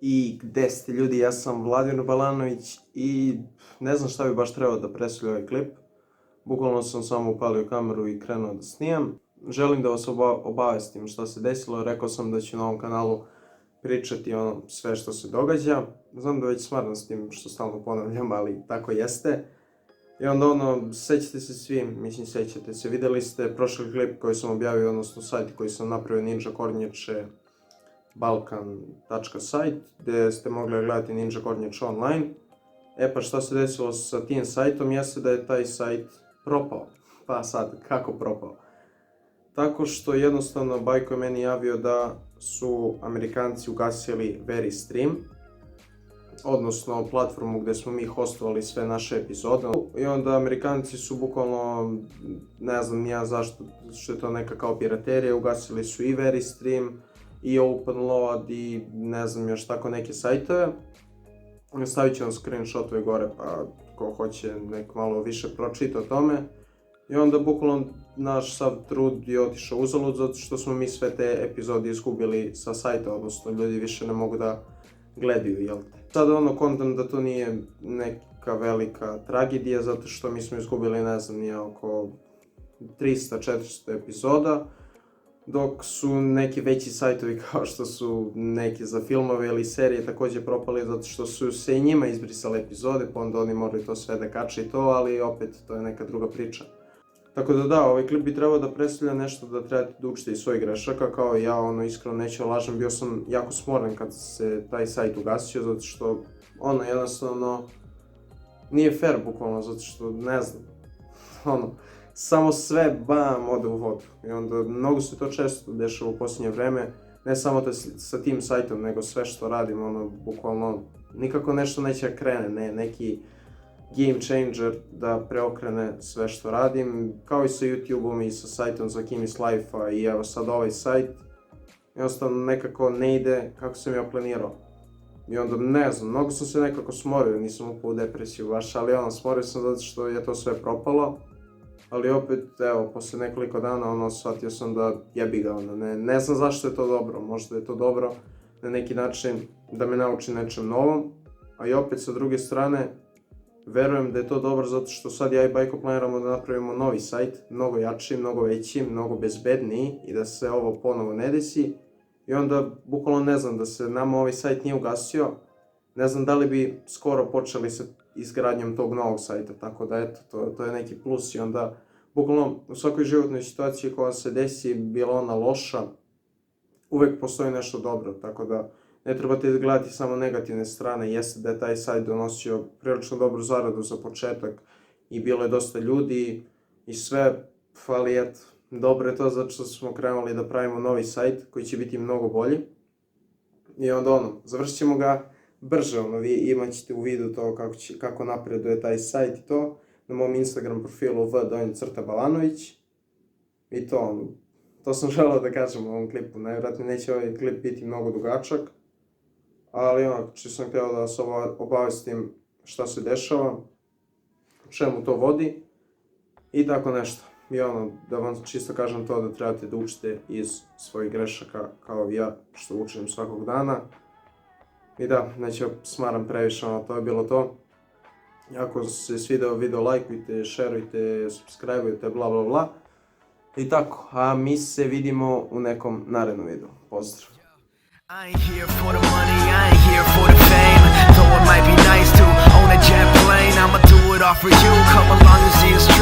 I gde ste ljudi, ja sam Vladimir Balanović i ne znam šta bi baš trebao da predstavlja ovaj klip. Bukvalno sam samo upalio kameru i krenuo da snimam. Želim da vas obavestim šta se desilo, rekao sam da ću na ovom kanalu pričati ono sve što se događa. Znam da već smaram s tim što stalno ponavljam, ali tako jeste. I onda sećate se svi, sećate se, videli ste prošli klip koji sam objavio, odnosno sajt koji sam napravio Ninja Kornjače balkan.site, gdje ste mogli gledati Ninja Kornjače online. Pa šta se desilo sa tim sajtom jeste da je taj sajt propao. Pa sad, kako propao? Tako što jednostavno Bajko je meni javio da su Amerikanci ugasili Veristream, odnosno platformu gdje smo mi hostovali sve naše epizode. I onda Amerikanci su bukvalno, ne znam ja zašto, što je to neka kao piraterija, ugasili su i Veristream, i OpenLoad i ne znam još tako neke sajtove. Stavit ću vam screenshotove gore pa ko hoće nek malo više pročita o tome. I onda bukvalno naš sav trud je otišao uzalud zato što smo mi sve te epizode izgubili sa sajta, odnosno ljudi više ne mogu da gledaju, jel te. Sad kontam da to nije neka velika tragedija zato što mi smo izgubili ne znam nije oko 300-400 epizoda, dok su neki veći sajtovi kao što su neki za filmove ili serije također propali zato što su se i njima izbrisale epizode, pa onda oni moraju to sve da kače i to, ali opet to je neka druga priča. Tako da ovaj klip bi trebao da predstavlja nešto da trebate da učite iz svojih grešaka, kao i ja iskreno neću lažem, bio sam jako smoren kad se taj sajt ugasio zato što jednostavno nije fair bukvalno zato što ne znam, samo sve bam ode u vodu. I onda mnogo se to često dešava u posljednje vreme, ne samo sa tim sajtom, nego sve što radim, bukvalno nikako nešto neće da krene, neki game changer da preokrene sve što radim, kao i sa YouTube-om i sa sajtom za Kimis Life-a i evo sad ovaj sajt, jednostavno nekako ne ide kako sam ja planirao. I onda ne znam, mnogo sam se nekako smorio, nisam upao u depresiju baš, ali smorio sam zato što je to sve propalo. Ali opet, evo, posle nekoliko dana, shvatio sam da jebi ga, ne znam zašto je to dobro, možda je to dobro na neki način da me nauči nečem novom, a i opet sa druge strane, verujem da je to dobro zato što sad ja i Bajko planiramo da napravimo novi sajt, mnogo jači, mnogo veći, mnogo bezbedniji i da se ovo ponovo ne desi. I onda, bukvalno ne znam, da se nama ovaj sajt nije ugasio, ne znam da li bi skoro počeli sa izgradnjom tog novog sajta, tako da eto, to je neki plus i onda bukvalno u svakoj životnoj situaciji koja se desi, bila ona loša, uvek postoji nešto dobro, tako da ne trebate gledati samo negativne strane, jeste da je taj sajt donosio prilično dobru zaradu za početak i bilo je dosta ljudi i sve, ali eto, dobro je to zato što smo krenuli da pravimo novi sajt koji će biti mnogo bolji i onda završit ćemo ga brže, vi imat ćete u vidu to kako napreduje taj sajt i to, na mom Instagram profilu v_Balanović i to sam želeo da kažem u ovom klipu, najvjerojatnije neće ovaj klip biti mnogo dugačak, ali čisto sam htio da vas obavestim šta se dešava, čemu to vodi i tako nešto. I da vam čisto kažem to da trebate da učite iz svojih grešaka kao i ja što učim svakog dana. I da, neću smaram previše, to je bilo to. Ako se svideo video, lajkujte, šerujte, subscribeujte, bla bla bla. I tako, a mi se vidimo u nekom narednom videu. Pozdrav! I ain't here for the money, I ain't here for the fame. Though it might be nice to own a jet plane, I'ma do it all for you. Come along and see us.